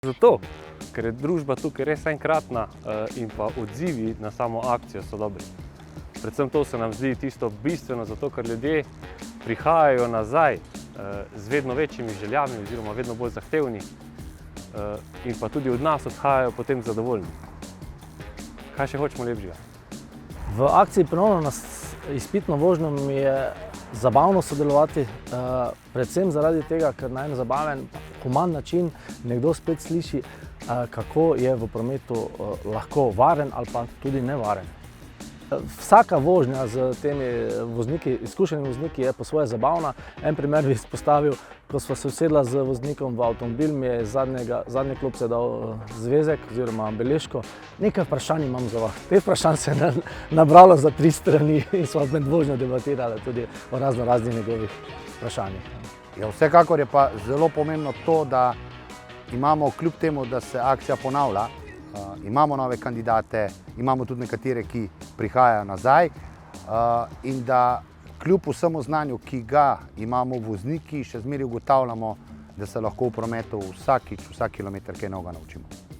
Zato, ker je družba tukaj res enkratna in pa odzivi na samo akcijo so dobri. Predvsem to se nam zdi tisto bistveno, zato ker ljudje prihajajo nazaj z vedno večjimi željami oziroma vedno bolj zahtevni in pa tudi od nas odhajajo potem zadovoljni. Kaj še hočemo lepšega? V akciji Ponovno na izpitno vožnjo mi je zabavno sodelovati, predvsem zaradi tega, ker na en zabaven, human način nekdo spet sliši, kako je v prometu lahko varen ali pa tudi nevaren. Vsaka vožnja z temi vozniki, izkušenimi vozniki je po svoje zabavna. En primer bi izpostavil, ko sva se usedla z voznikom v avtomobil, mi je iz zadnje klopce dal zvezek oziroma beležko. Nekaj vprašanj imam za vas. Te vprašanj se je nabralo za 3 strani in sva med vožnjo debatirali tudi o raznih njegovih vprašanjih. Ja, vsekakor je pa zelo pomembno to, da imamo kljub temu, da se akcija ponavlja, imamo nove kandidate, imamo tudi nekatere, ki prihajajo nazaj in da kljub vsemu znanju, ki ga imamo vozniki, še zmeraj ugotavljamo, da se lahko v prometu vsak kilometer kaj novega naučimo.